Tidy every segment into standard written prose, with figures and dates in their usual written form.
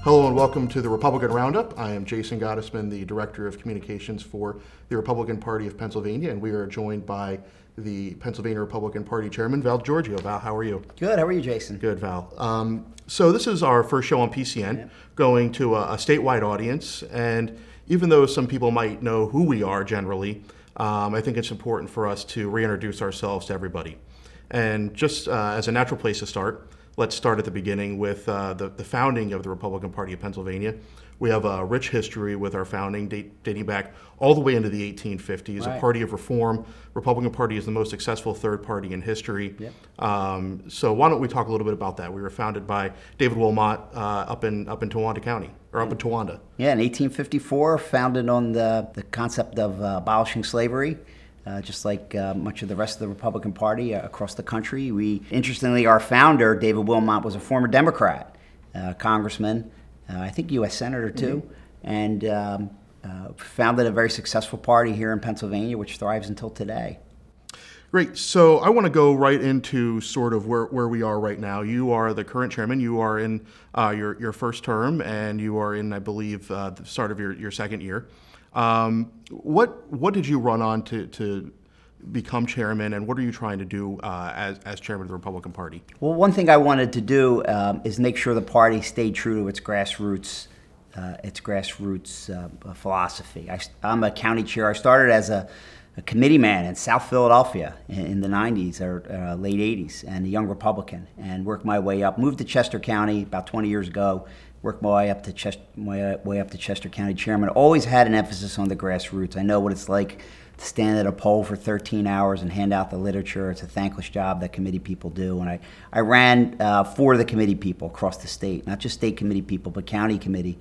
Hello and welcome to the Republican Roundup. I am Jason Gottesman, the Director of Communications for the Republican Party of Pennsylvania, and we are joined by the Pennsylvania Republican Party Chairman, Val Giorgio. Val, how are you? Good. How are you, Jason? Good, Val. So this is our first show on PCN, going to a statewide audience, and even though some people might know who we are generally, I think it's important for us to reintroduce ourselves to everybody. And just as a natural place to start, let's start at the beginning with the founding of the Republican Party of Pennsylvania. We have a rich history with our founding, dating back all the way into the 1850s, Right. A party of reform. Republican Party is the most successful third party in history. Yep. So why don't we talk a little bit about that? We were founded by David Wilmot up in Towanda County, or up in Towanda. Yeah, in 1854, founded on the concept of abolishing slavery. Just like much of the rest of the Republican Party across the country. Interestingly, our founder, David Wilmot, was a former Democrat, congressman, I think U.S. Senator too, and founded a very successful party here in Pennsylvania, which thrives until today. Great. So I want to go right into sort of where we are right now. You are the current chairman. You are in your first term, and you are in, I believe, the start of your second year. What did you run on to become chairman, and what are you trying to do as chairman of the Republican Party? Well, one thing I wanted to do is make sure the party stayed true to its grassroots philosophy. I'm a county chair. I started as a committee man in South Philadelphia in the 90s or late 80s, and a young Republican, and worked my way up. Moved to Chester County about 20 years ago. Worked my way up to Chester County chairman. Always had an emphasis on the grassroots. I know what it's like to stand at a poll for 13 hours and hand out the literature. It's a thankless job that committee people do. And I ran for the committee people across the state, not just state committee people, but county committee.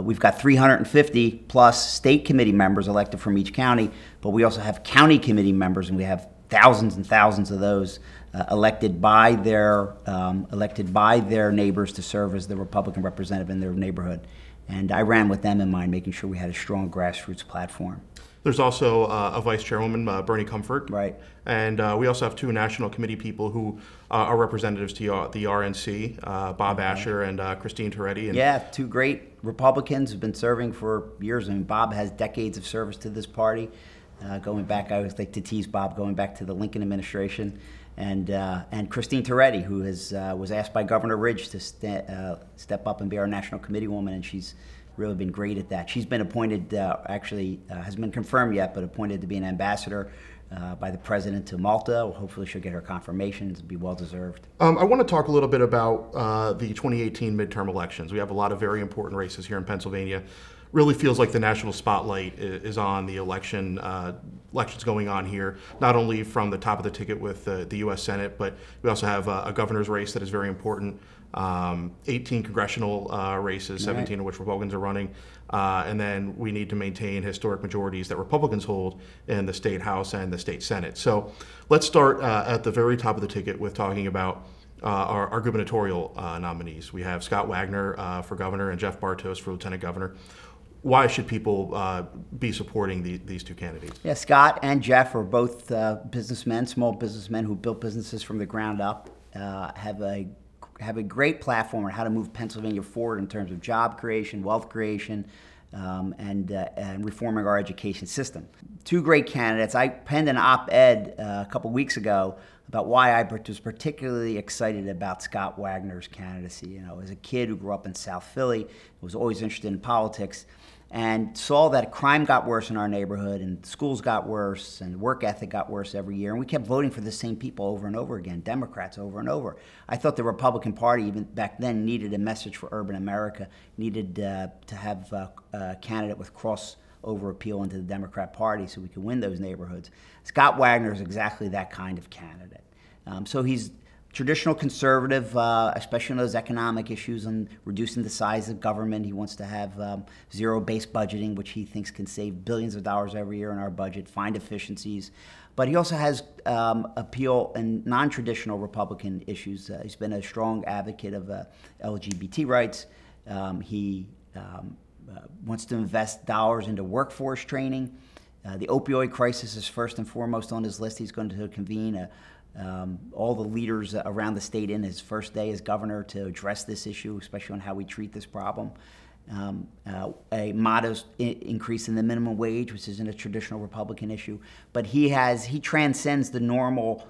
We've got 350 plus state committee members elected from each county, but we also have county committee members, and we have thousands and thousands of those elected by their neighbors to serve as the Republican representative in their neighborhood. And I ran with them in mind, making sure we had a strong grassroots platform. There's also a vice chairwoman, Bernie Comfort. Right. And we also have two national committee people who are representatives to the RNC, Bob Asher and Christine Toretti. And yeah, two great Republicans who've been serving for years. I mean, Bob has decades of service to this party. Going back, I always like to tease Bob, going back to the Lincoln administration, and Christine Toretti, who was asked by Governor Ridge to step up and be our national committee woman, and she's really been great at that. She's been appointed, hasn't been confirmed yet, but appointed to be an ambassador by the president to Malta. Hopefully she'll get her confirmation. It'll be well deserved. I want to talk a little bit about the 2018 midterm elections. We have a lot of very important races here in Pennsylvania. Really feels like the national spotlight is on the elections going on here, not only from the top of the ticket with the U.S. Senate, but we also have a governor's race that is very important, 18 congressional races, 17 of which Republicans are running, and then we need to maintain historic majorities that Republicans hold in the state House and the state Senate. So let's start at the very top of the ticket with talking about our gubernatorial nominees. We have Scott Wagner for governor and Jeff Bartos for lieutenant governor. Why should people be supporting these two candidates? Yeah, Scott and Jeff are both businessmen, small businessmen who built businesses from the ground up, have a great platform on how to move Pennsylvania forward in terms of job creation, wealth creation, and reforming our education system. Two great candidates. I penned an op-ed a couple weeks ago about why I was particularly excited about Scott Wagner's candidacy. You know, as a kid who grew up in South Philly, was always interested in politics, and saw that crime got worse in our neighborhood, and schools got worse, and work ethic got worse every year, and we kept voting for the same people over and over again, Democrats over and over. I thought the Republican Party, even back then, needed a message for urban America, needed to have a candidate with crossover appeal into the Democrat Party so we could win those neighborhoods. Scott Wagner is exactly that kind of candidate. So he's traditional conservative, especially on those economic issues and reducing the size of government. He wants to have zero-based budgeting, which he thinks can save billions of dollars every year in our budget, find efficiencies. But he also has appeal in non-traditional Republican issues. He's been a strong advocate of LGBT rights. He wants to invest dollars into workforce training. The opioid crisis is first and foremost on his list. He's going to convene all the leaders around the state in his first day as governor to address this issue, especially on how we treat this problem. A modest increase in the minimum wage, which isn't a traditional Republican issue, but he transcends the normal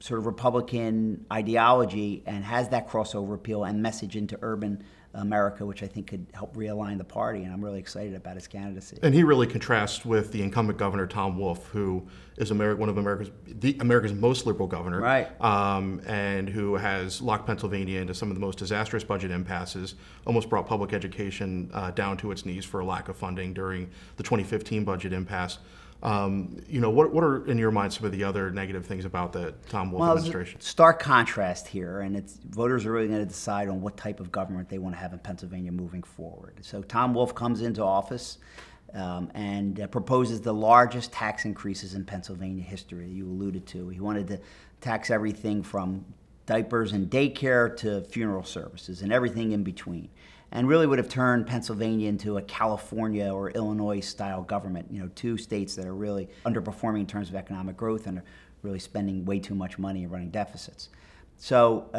sort of Republican ideology and has that crossover appeal and message into urban America, which I think could help realign the party, and I'm really excited about his candidacy. And he really contrasts with the incumbent governor, Tom Wolf, who is one of America's most liberal governor, right? And who has locked Pennsylvania into some of the most disastrous budget impasses, almost brought public education down to its knees for a lack of funding during the 2015 budget impasse. What are, in your mind, some of the other negative things about the Tom Wolf administration? There's a stark contrast here, and voters are really going to decide on what type of government they want to have in Pennsylvania moving forward. So Tom Wolf comes into office and proposes the largest tax increases in Pennsylvania history you alluded to. He wanted to tax everything from diapers and daycare to funeral services and everything in between, and really would have turned Pennsylvania into a California or Illinois-style government, two states that are really underperforming in terms of economic growth and are really spending way too much money and running deficits. So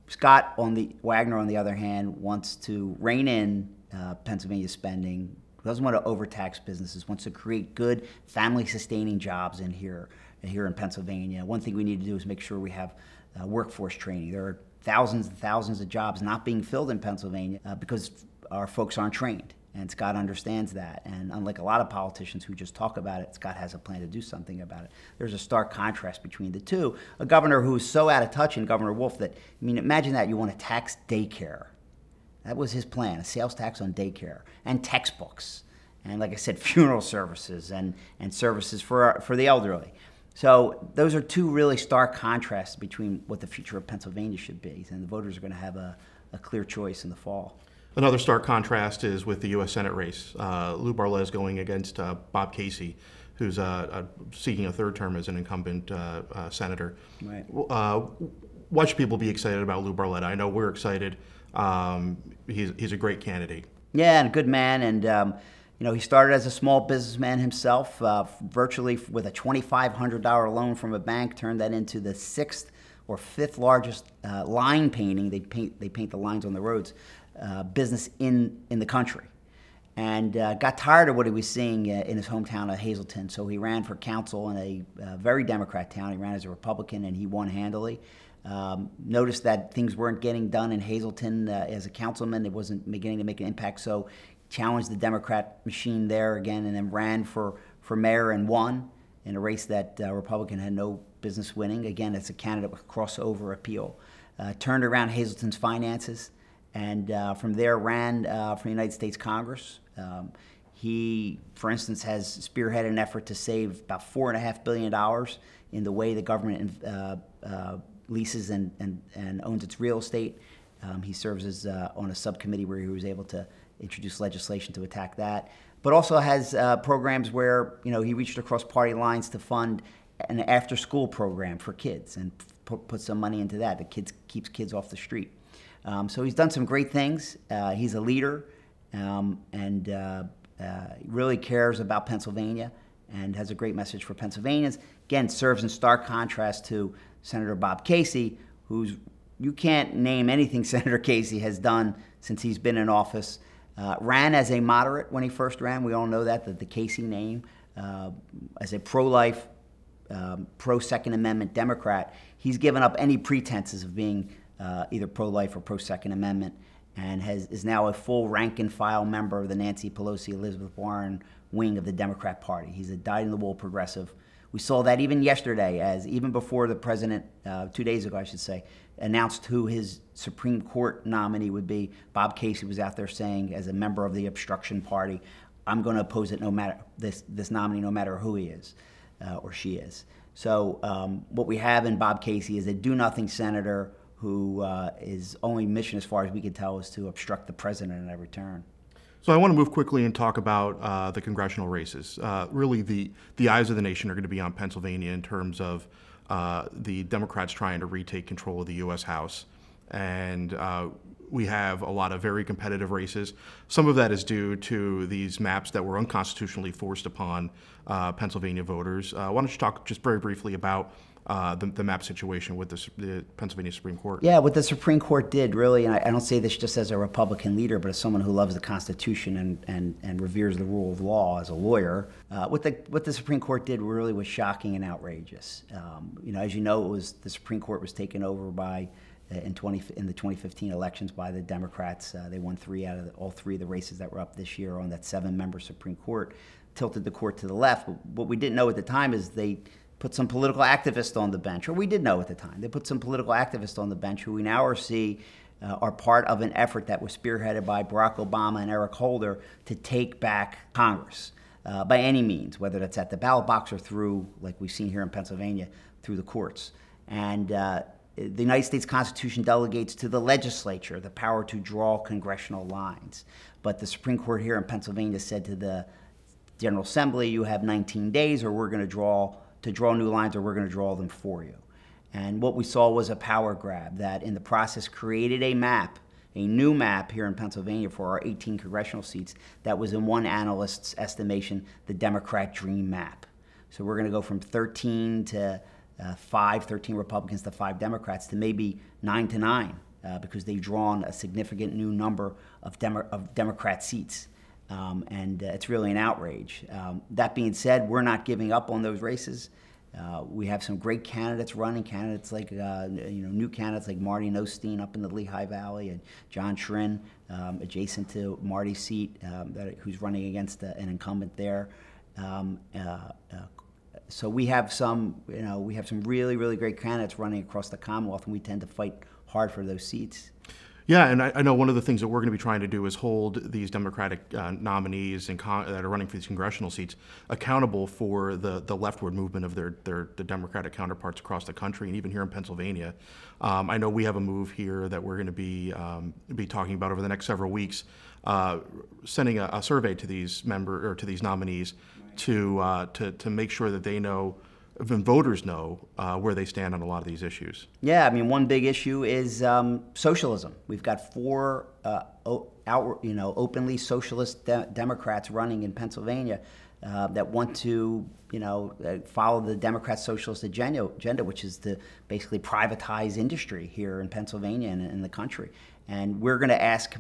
Wagner, on the other hand, wants to rein in Pennsylvania spending, doesn't want to overtax businesses, wants to create good family-sustaining jobs here in Pennsylvania. One thing we need to do is make sure we have workforce training. There are thousands and thousands of jobs not being filled in Pennsylvania because our folks aren't trained, and Scott understands that. And unlike a lot of politicians who just talk about it, Scott has a plan to do something about it. There's a stark contrast between the two. A governor who's so out of touch in Governor Wolf that, imagine that you want to tax daycare. That was his plan, a sales tax on daycare and textbooks. And like I said, funeral services and services for the elderly. So those are two really stark contrasts between what the future of Pennsylvania should be, and the voters are going to have a clear choice in the fall. Another stark contrast is with the U.S. Senate race. Lou Barletta going against Bob Casey, who's seeking a third term as an incumbent senator. Right. Why should people be excited about Lou Barletta? I know we're excited. He's a great candidate. Yeah, and a good man, and he started as a small businessman himself, virtually with a $2,500 loan from a bank, turned that into the 6th or 5th largest line painting. They paint the lines on the roads, business in the country, and got tired of what he was seeing in his hometown of Hazleton. So he ran for council in a very Democrat town. He ran as a Republican, and he won handily. Noticed that things weren't getting done in Hazleton as a councilman. It wasn't beginning to make an impact, so challenged the Democrat machine there again, and then ran for mayor and won in a race that Republican had no business winning. Again, it's a candidate with crossover appeal. Turned around Hazleton's finances, and from there ran for the United States Congress. He, for instance, has spearheaded an effort to save about $4.5 billion in the way the government leases and owns its real estate. He serves as on a subcommittee where he was able to introduce legislation to attack that, but also has programs where he reached across party lines to fund an after-school program for kids and put some money into that keeps kids off the street. So he's done some great things. He's a leader and really cares about Pennsylvania and has a great message for Pennsylvanians. Again, serves in stark contrast to Senator Bob Casey, you can't name anything Senator Casey has done since he's been in office. Ran as a moderate when he first ran. We all know that the Casey name. As a pro-life, pro-Second Amendment Democrat, he's given up any pretenses of being either pro-life or pro-Second Amendment, and is now a full rank-and-file member of the Nancy Pelosi, Elizabeth Warren wing of the Democrat Party. He's a dyed-in-the-wool progressive. We saw that even yesterday, even before the president, 2 days ago, I should say, announced who his Supreme Court nominee would be. Bob Casey was out there saying, as a member of the obstruction party, I'm going to oppose it no matter this nominee, no matter who he is or she is. So what we have in Bob Casey is a do-nothing senator who his only mission, as far as we can tell, is to obstruct the president at every turn. So I want to move quickly and talk about the congressional races. Really, the eyes of the nation are going to be on Pennsylvania in terms of the Democrats trying to retake control of the U.S. House. And we have a lot of very competitive races. Some of that is due to these maps that were unconstitutionally forced upon Pennsylvania voters. Why don't you talk just very briefly about the map situation with the Pennsylvania Supreme Court. Yeah, what the Supreme Court did really, and I don't say this just as a Republican leader, but as someone who loves the Constitution and reveres the rule of law as a lawyer, what the Supreme Court did really was shocking and outrageous. As you know, the Supreme Court was taken over by in the 2015 elections by the Democrats. They won all three of the races that were up this year on that 7-member Supreme Court, tilted the court to the left. But what we didn't know at the time is they put some political activists on the bench, or we did know at the time. They put some political activists on the bench who we now see are part of an effort that was spearheaded by Barack Obama and Eric Holder to take back Congress by any means, whether that's at the ballot box or through, like we've seen here in Pennsylvania, through the courts. And the United States Constitution delegates to the legislature the power to draw congressional lines. But the Supreme Court here in Pennsylvania said to the General Assembly, you have 19 days or we're going to draw new lines, or we're going to draw them for you. And what we saw was a power grab that in the process created a new map here in Pennsylvania for our 18 congressional seats that was, in one analyst's estimation, the Democrat dream map. So we're going to go from 13 Republicans to 5 Democrats to maybe 9 to 9 because they've drawn a significant new number of Democrat seats. And it's really an outrage. That being said, we're not giving up on those races. We have some great candidates running, like new candidates like Marty Nostine up in the Lehigh Valley, and John Schrin, adjacent to Marty's seat, who's running against an incumbent there. So we have some really, really great candidates running across the Commonwealth, and we tend to fight hard for those seats. Yeah, and I know one of the things that we're going to be trying to do is hold these Democratic nominees that are running for these congressional seats accountable for the leftward movement of the Democratic counterparts across the country, and even here in Pennsylvania. I know we have a move here that we're going to be talking about over the next several weeks, sending a survey to these nominees to make sure that they know, when voters know where they stand on a lot of these issues. Yeah, I mean, one big issue is socialism. We've got 4 openly socialist Democrats running in Pennsylvania that want to follow the Democrat socialist agenda, which is to basically privatize industry here in Pennsylvania and in the country. And we're going to ask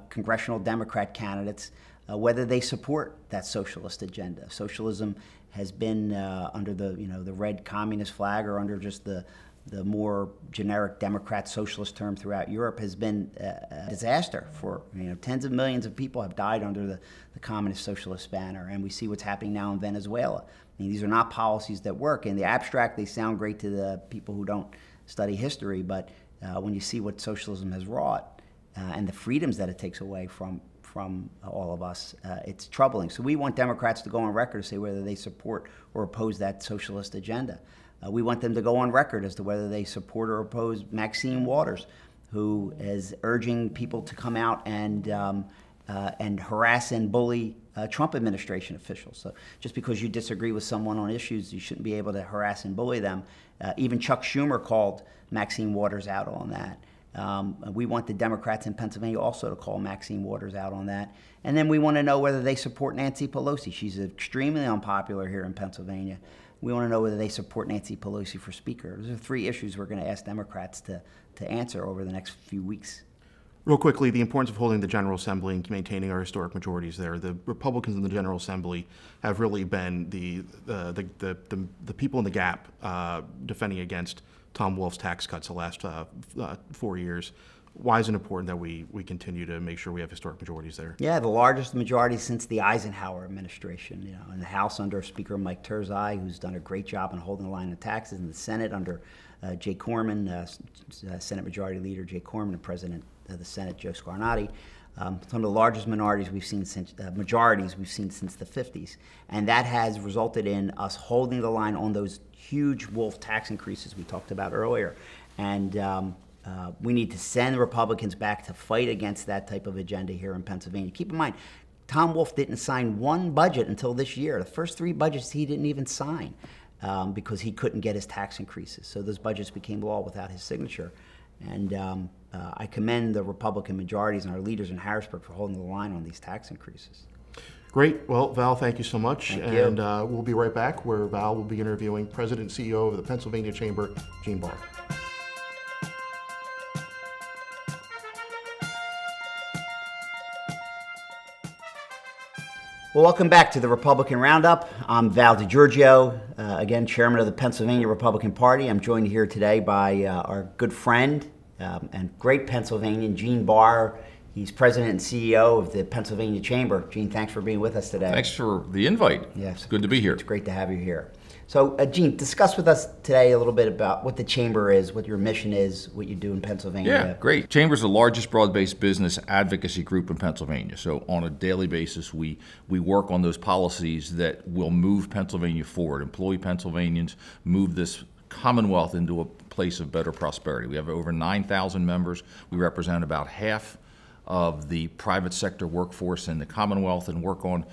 congressional Democrat candidates whether they support that socialist agenda. Socialism has been under the red communist flag, or under just the more generic Democrat socialist term throughout Europe, has been a disaster for tens of millions of people have died under the communist socialist banner, and we see what's happening now in Venezuela. I mean, these are not policies that work. In the abstract, they sound great to the people who don't study history, but when you see what socialism has wrought and the freedoms that it takes away from all of us, it's troubling. So we want Democrats to go on record to say whether they support or oppose that socialist agenda. We want them to go on record as to whether they support or oppose Maxine Waters, who is urging people to come out and harass and bully Trump administration officials. So just because you disagree with someone on issues, you shouldn't be able to harass and bully them. Even Chuck Schumer called Maxine Waters out on that. We want the Democrats in Pennsylvania also to call Maxine Waters out on that. And then we want to know whether they support Nancy Pelosi. She's extremely unpopular here in Pennsylvania. We want to know whether they support Nancy Pelosi for Speaker. Those are 3 issues we're going to ask Democrats to answer over the next few weeks. Real quickly, the importance of holding the General Assembly and maintaining our historic majorities there. The Republicans in the General Assembly have really been the people in the gap defending against Tom Wolf's tax cuts the last 4 years. Why is it important that we continue to make sure we have historic majorities there? Yeah, the largest majority since the Eisenhower administration. In the House under Speaker Mike Terzai, who's done a great job in holding the line of taxes. In the Senate under Jay Corman, Senate Majority Leader Jay Corman, and President of the Senate Joe Scarnati. Some of the largest majorities we've seen since the 50s, and that has resulted in us holding the line on those huge Wolf tax increases we talked about earlier. And we need to send Republicans back to fight against that type of agenda here in Pennsylvania. Keep in mind, Tom Wolf didn't sign one budget until this year. The first 3 budgets he didn't even sign because he couldn't get his tax increases. So those budgets became law without his signature. And I commend the Republican majorities and our leaders in Harrisburg for holding the line on these tax increases. Great. Well, Val, thank you so much. Thank and you. We'll be right back where Val will be interviewing President and CEO of the Pennsylvania Chamber, Gene Barr. Well, welcome back to the Republican Roundup. I'm Val DiGiorgio, again, chairman of the Pennsylvania Republican Party. I'm joined here today by our good friend and great Pennsylvanian, Gene Barr. He's president and CEO of the Pennsylvania Chamber. Gene, thanks for being with us today. Thanks for the invite. Yes. It's good to be here. It's great to have you here. So, Gene, discuss with us today a little bit about what the Chamber is, what your mission is, what you do in Pennsylvania. Yeah, great. Chamber's the largest broad-based business advocacy group in Pennsylvania. So on a daily basis, we work on those policies that will move Pennsylvania forward, employ Pennsylvanians, move this Commonwealth into a place of better prosperity. We have over 9,000 members. We represent about half of the private sector workforce in the Commonwealth and work on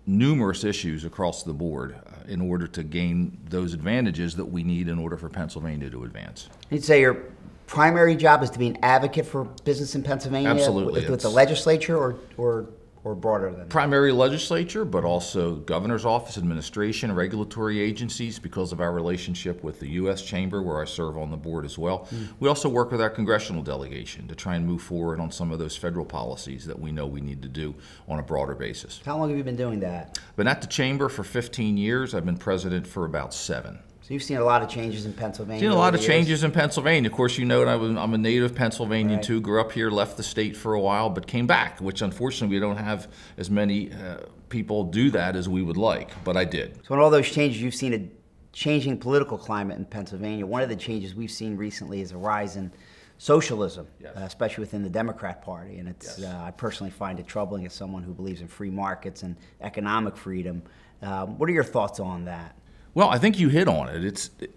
numerous issues across the board in order to gain those advantages that we need in order for Pennsylvania to advance. You'd say your primary job is to be an advocate for business in Pennsylvania? Absolutely. With the legislature or broader than that? Primary legislature, but also governor's office, administration, regulatory agencies because of our relationship with the U.S. Chamber, where I serve on the board as well. We also work with our congressional delegation to try and move forward on some of those federal policies that we know we need to do on a broader basis. How long have you been doing that? Been at the Chamber for 15 years. I've been president for about 7. So you've seen a lot of changes in Pennsylvania. Seen a lot over of the changes years. in Pennsylvania. Of course, you know I'm a native Pennsylvanian Right. too. Grew up here, left the state for a while, but came back, which unfortunately we don't have as many people do that as we would like, but I did. So in all those changes, you've seen a changing political climate in Pennsylvania. One of the changes we've seen recently is a rise in socialism, Yes. especially within the Democrat Party. And it's Yes. I personally find it troubling as someone who believes in free markets and economic freedom. What are your thoughts on that? Well, I think you hit on it.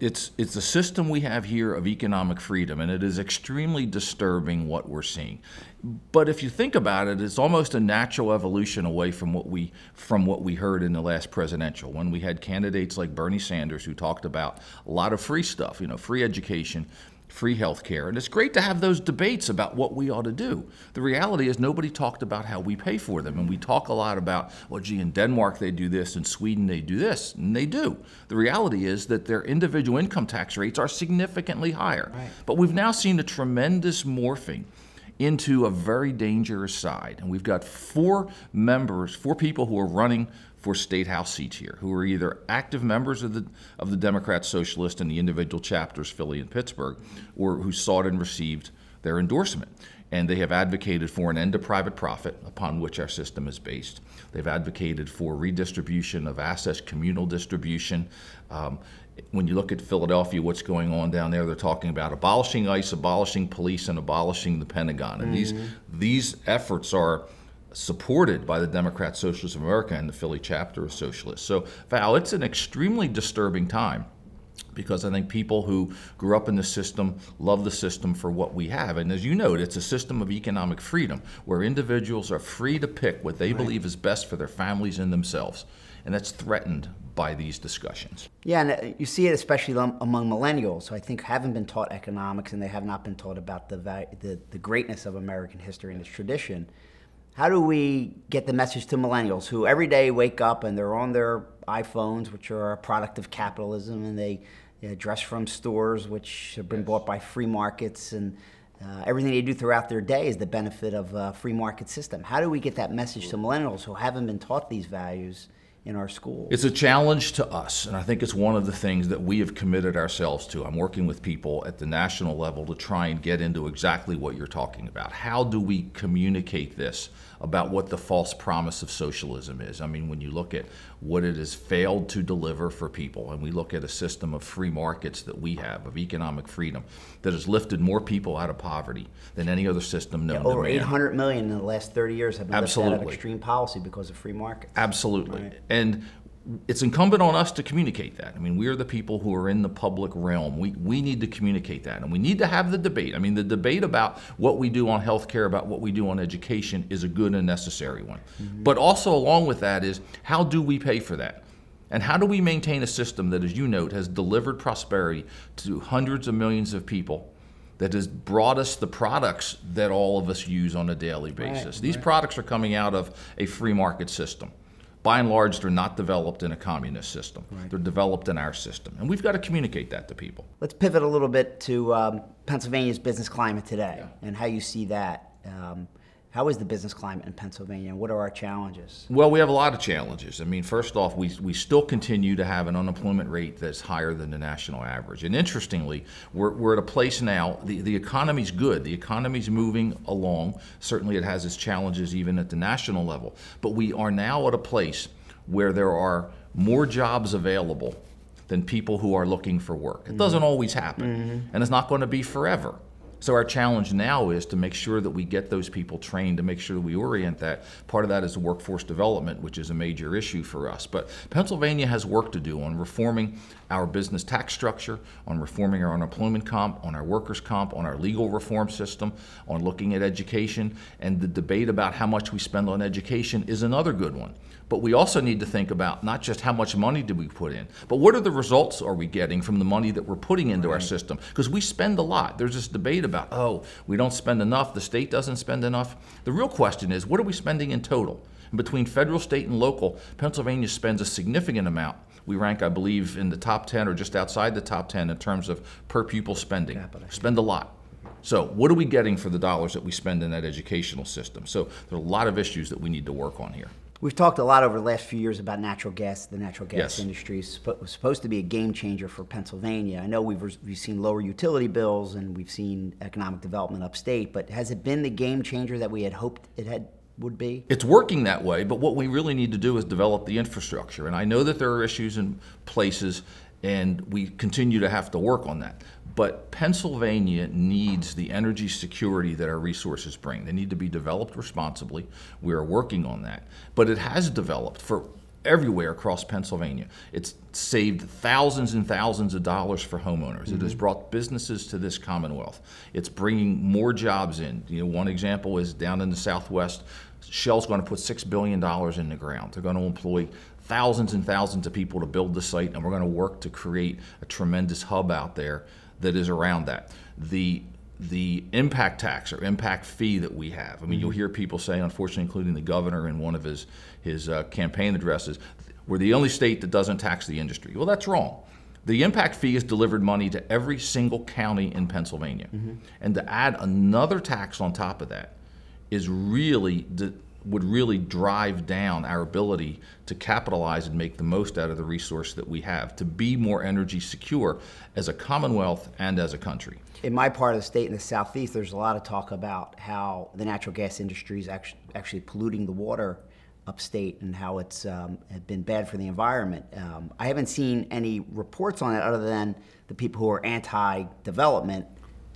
It's the system we have here of economic freedom, and it is extremely disturbing what we're seeing. But if you think about it, it's almost a natural evolution away from what we heard in the last presidential, when we had candidates like Bernie Sanders who talked about a lot of free stuff, free education, free health care. And it's great to have those debates about what we ought to do. The reality is nobody talked about how we pay for them. And we talk a lot about, well, gee, in Denmark they do this, in Sweden they do this, and they do. The reality is that their individual income tax rates are significantly higher. Right. But we've now seen a tremendous morphing into a very dangerous side. And we've got 4 people who are running for state house seats here, who are either active members of the Democrat Socialist and the individual chapters, Philly and Pittsburgh, or who sought and received their endorsement. And they have advocated for an end to private profit, upon which our system is based. They've advocated for redistribution of assets, communal distribution. When you look at Philadelphia, what's going on down there, they're talking about abolishing ICE, abolishing police, and abolishing the Pentagon. And these efforts are supported by the Democrat Socialists of America and the Philly chapter of Socialists. So, Val, it's an extremely disturbing time because I think people who grew up in the system love the system for what we have. And as you know, it's a system of economic freedom where individuals are free to pick what they believe is best for their families and themselves. And that's threatened by these discussions. Yeah, and you see it especially among millennials who I think haven't been taught economics and they have not been taught about the greatness of American history and its tradition. How do we get the message to millennials who every day wake up and they're on their iPhones, which are a product of capitalism, and they dress from stores which have been bought by free markets, and everything they do throughout their day is the benefit of a free market system? How do we get that message to millennials who haven't been taught these values in our schools? It's a challenge to us, and I think it's one of the things that we have committed ourselves to. I'm working with people at the national level to try and get into exactly what you're talking about. How do we communicate this about what the false promise of socialism is? I mean, when you look at what it has failed to deliver for people, and we look at a system of free markets that we have, of economic freedom, that has lifted more people out of poverty than any other system known to man. Over 800 million in the last 30 years have been lifted out of Absolutely. extreme policy because of free markets. Absolutely. Right. And it's incumbent on us to communicate that. I mean, we are the people who are in the public realm. We need to communicate that, and we need to have the debate. I mean, the debate about what we do on healthcare, about what we do on education is a good and necessary one. But also along with that is, how do we pay for that? And how do we maintain a system that, as you note, has delivered prosperity to hundreds of millions of people, that has brought us the products that all of us use on a daily basis? These products are coming out of a free market system. by and large, they're not developed in a communist system. Right. They're developed in our system. And we've got to communicate that to people. Let's pivot a little bit to Pennsylvania's business climate today and how you see that. How is the business climate in Pennsylvania, and what are our challenges? Well, we have a lot of challenges. I mean, first off, we still continue to have an unemployment rate that's higher than the national average. And interestingly, we're at a place now, the economy's good. The economy's moving along. Certainly it has its challenges even at the national level. But we are now at a place where there are more jobs available than people who are looking for work. It doesn't always happen, and it's not going to be forever. So our challenge now is to make sure that we get those people trained, to make sure that we orient that. Part of that is the workforce development, which is a major issue for us. But Pennsylvania has work to do on reforming our business tax structure, on reforming our unemployment comp, on our workers' comp, on our legal reform system, on looking at education. And the debate about how much we spend on education is another good one. But we also need to think about not just how much money do we put in, but what are the results are we getting from the money that we're putting into our system? Because we spend a lot. There's this debate about, oh, we don't spend enough, the state doesn't spend enough. The real question is, what are we spending in total? And between federal, state, and local, Pennsylvania spends a significant amount. We rank, I believe, in the top 10 or just outside the top 10 in terms of per pupil spending. Spend a lot. So what are we getting for the dollars that we spend in that educational system? So there are a lot of issues that we need to work on here. We've talked a lot over the last few years about natural gas. The natural gas Yes. industry was supposed to be a game changer for Pennsylvania. I know we've seen lower utility bills and we've seen economic development upstate, but has it been the game changer that we had hoped it would be? It's working that way, but what we really need to do is develop the infrastructure. And I know that there are issues in places, and we continue to have to work on that. But Pennsylvania needs the energy security that our resources bring. They need to be developed responsibly. We are working on that. But it has developed for everywhere across Pennsylvania. It's saved thousands and thousands of dollars for homeowners. It has brought businesses to this Commonwealth. It's bringing more jobs in. You know, one example is down in the Southwest, Shell's going to put $6 billion in the ground. They're going to employ thousands and thousands of people to build the site, and we're going to work to create a tremendous hub out there that is around that. The impact tax or impact fee that we have. I mean, you'll hear people say, unfortunately, including the governor in one of his campaign addresses, we're the only state that doesn't tax the industry. Well, that's wrong. The impact fee has delivered money to every single county in Pennsylvania. And to add another tax on top of that is would really drive down our ability to capitalize and make the most out of the resource that we have, to be more energy secure as a Commonwealth and as a country. In my part of the state in the Southeast, there's a lot of talk about how the natural gas industry is actually polluting the water upstate and how it's been bad for the environment. I haven't seen any reports on it other than the people who are anti-development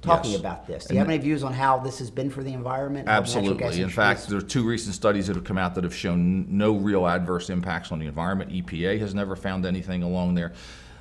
talking about this. Do you have any views on how this has been for the environment? Absolutely. In fact, there are two recent studies that have come out that have shown no real adverse impacts on the environment. EPA has never found anything along there.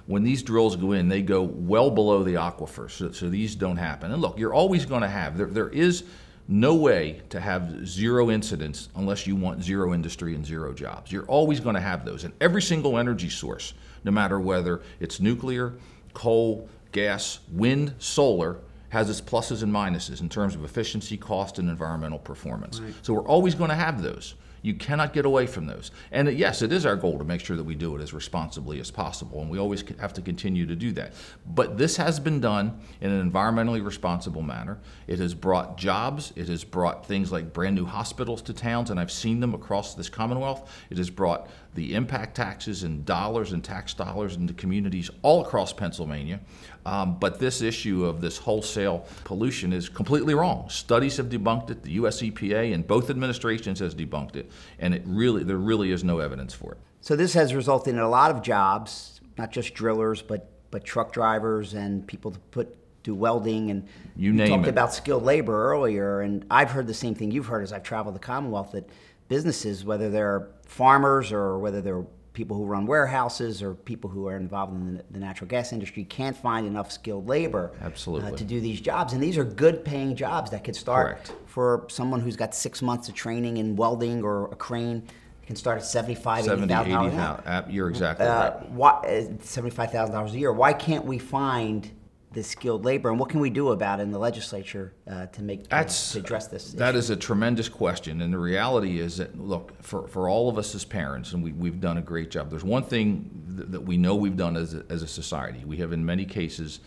When these drills go in, they go well below the aquifers, so these don't happen. And look, you're always going to have, there is no way to have zero incidents unless you want zero industry and zero jobs. You're always going to have those. And every single energy source, no matter whether it's nuclear, coal, gas, wind, solar, has its pluses and minuses in terms of efficiency, cost, and environmental performance. Right. So we're always going to have those. You cannot get away from those. And yes, it is our goal to make sure that we do it as responsibly as possible, and we always have to continue to do that. But this has been done in an environmentally responsible manner. It has brought jobs. It has brought things like brand new hospitals to towns, and I've seen them across this Commonwealth. It has brought the impact taxes and dollars and tax dollars into communities all across Pennsylvania. But this issue of this wholesale pollution is completely wrong. Studies have debunked it. The US EPA and both administrations has debunked it. And there really is no evidence for it. So this has resulted in a lot of jobs, not just drillers, but truck drivers and people to do welding. And you talked about skilled labor earlier, and I've heard the same thing you've heard as I've traveled the Commonwealth, that businesses, whether they're farmers or whether they're people who run warehouses or people who are involved in the natural gas industry, can't find enough skilled labor to do these jobs. And these are good paying jobs that could start for someone who's got 6 months of training in welding or a crane. It can start at $75,000, $80,000. You're exactly right. $75,000 a year. Why can't we find this skilled labor, and what can we do about it in the legislature to address this issue? That is a tremendous question, and the reality is that, look, for all of us as parents, and we've done a great job. There's one thing that we know we've done as a society. We have in many cases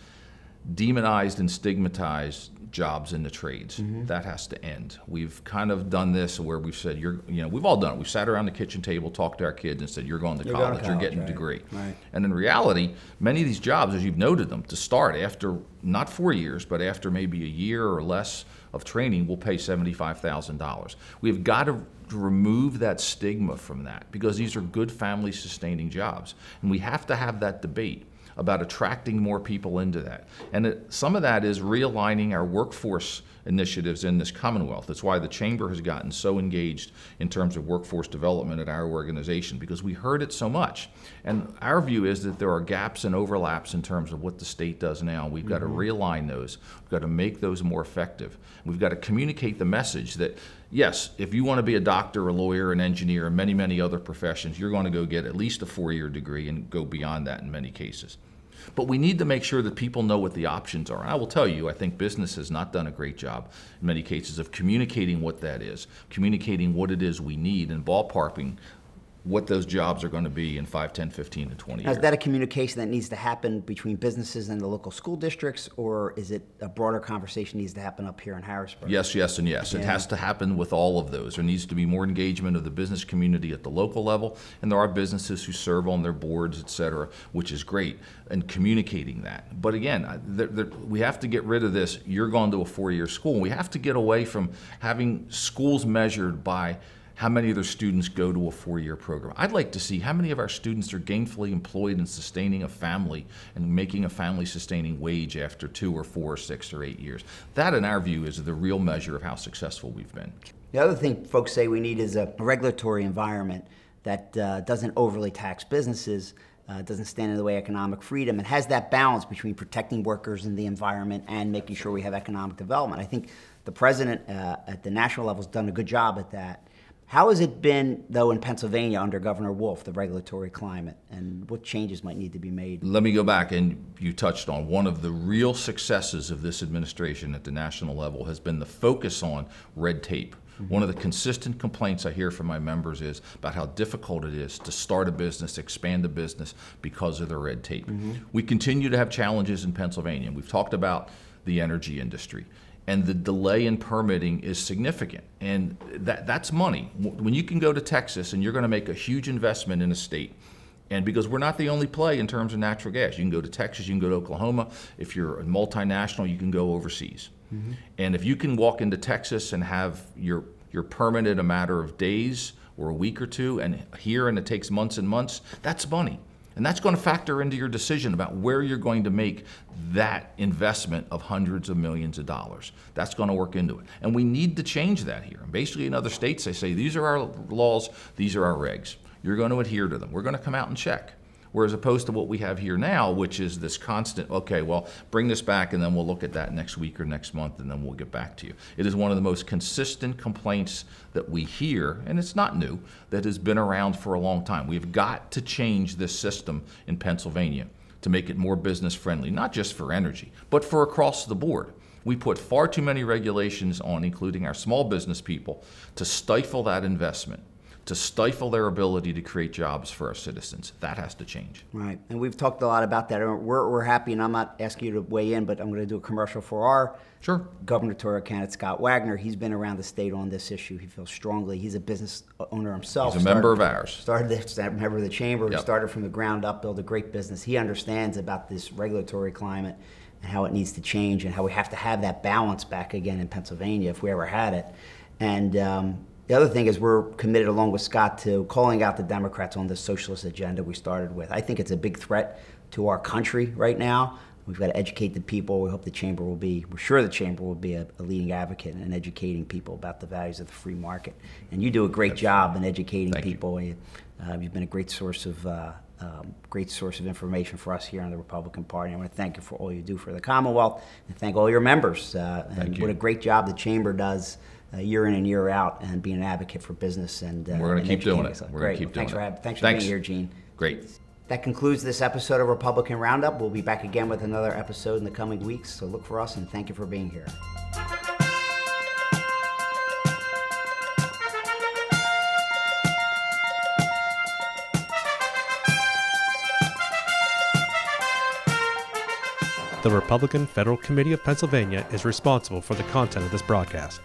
demonized and stigmatized jobs in the trades. That has to end. We've kind of done this where we've said, we've all done it. We've sat around the kitchen table, talked to our kids and said, you're going to college, you're getting a degree. Right. And in reality, many of these jobs, as you've noted them, to start after not 4 years, but after maybe a year or less of training, will pay $75,000. We've got to remove that stigma from that, because these are good family sustaining jobs. And we have to have that debate about attracting more people into that. And some of that is realigning our workforce initiatives in this Commonwealth. That's why the Chamber has gotten so engaged in terms of workforce development at our organization, because we heard it so much. And our view is that there are gaps and overlaps in terms of what the state does now. We've got to realign those. We've got to make those more effective. We've got to communicate the message that, yes, if you want to be a doctor, a lawyer, an engineer, and many, many other professions, you're going to go get at least a 4-year degree and go beyond that in many cases. But we need to make sure that people know what the options are. And I will tell you, I think business has not done a great job in many cases of communicating what that is, communicating what it is we need, and ballparking what those jobs are going to be in 5, 10, 15, and 20 years. Is that a communication that needs to happen between businesses and the local school districts, or is it a broader conversation needs to happen up here in Harrisburg? Yes, yes, and yes. It has to happen with all of those. There needs to be more engagement of the business community at the local level, and there are businesses who serve on their boards, et cetera, which is great, and communicating that. But again, we have to get rid of this, you're going to a 4-year school. We have to get away from having schools measured by how many of their students go to a 4-year program. I'd like to see how many of our students are gainfully employed in sustaining a family and making a family-sustaining wage after 2 or 4 or 6 or 8 years. That, in our view, is the real measure of how successful we've been. The other thing folks say we need is a regulatory environment that doesn't overly tax businesses, doesn't stand in the way of economic freedom, and has that balance between protecting workers and the environment and making sure we have economic development. I think the president at the national level has done a good job at that. How has it been, though, in Pennsylvania under Governor Wolf, the regulatory climate, and what changes might need to be made? Let me go back, and you touched on one of the real successes of this administration at the national level has been the focus on red tape. One of the consistent complaints I hear from my members is about how difficult it is to start a business, expand a business because of the red tape. We continue to have challenges in Pennsylvania. We've talked about the energy industry, and the delay in permitting is significant, and that's money. When you can go to Texas and you're going to make a huge investment in a state, and because we're not the only play in terms of natural gas, you can go to Texas, you can go to Oklahoma. If you're a multinational, you can go overseas. And if you can walk into Texas and have your permit in a matter of days or a week or two, and it takes months and months, that's money. And that's going to factor into your decision about where you're going to make that investment of hundreds of millions of dollars. That's going to work into it. And we need to change that here. Basically, in other states, they say, these are our laws, these are our regs. You're going to adhere to them. We're going to come out and check. Whereas opposed to what we have here now, which is this constant, okay, well, bring this back and then we'll look at that next week or next month and then we'll get back to you. It is one of the most consistent complaints that we hear, and it's not new, that has been around for a long time. We've got to change this system in Pennsylvania to make it more business friendly, not just for energy, but for across the board. We put far too many regulations on, including our small business people, to stifle that investment, to stifle their ability to create jobs for our citizens. That has to change. Right, and we've talked a lot about that. We're happy, and I'm not asking you to weigh in, but I'm going to do a commercial for our gubernatorial candidate, Scott Wagner. He's been around the state on this issue. He feels strongly. He's a business owner himself. He's a member of ours. Started a member of the chamber. Yep. Started from the ground up, built a great business. He understands about this regulatory climate and how it needs to change and how we have to have that balance back again in Pennsylvania if we ever had it. And the other thing is we're committed, along with Scott, to calling out the Democrats on this socialist agenda we started with. I think it's a big threat to our country right now. We've got to educate the people. We hope the chamber will be, we're sure the chamber will be a leading advocate in educating people about the values of the free market. And you do a great job in educating people. You've been a great source of information for us here on the Republican Party. I want to thank you for all you do for the Commonwealth, and thank all your members. What a great job the chamber does year in and year out, and being an advocate for business. And we're going to keep doing it. We're going to keep doing it. Thanks for being here, Gene. Great. That concludes this episode of Republican Roundup. We'll be back again with another episode in the coming weeks, so look for us, and thank you for being here. The Republican Federal Committee of Pennsylvania is responsible for the content of this broadcast.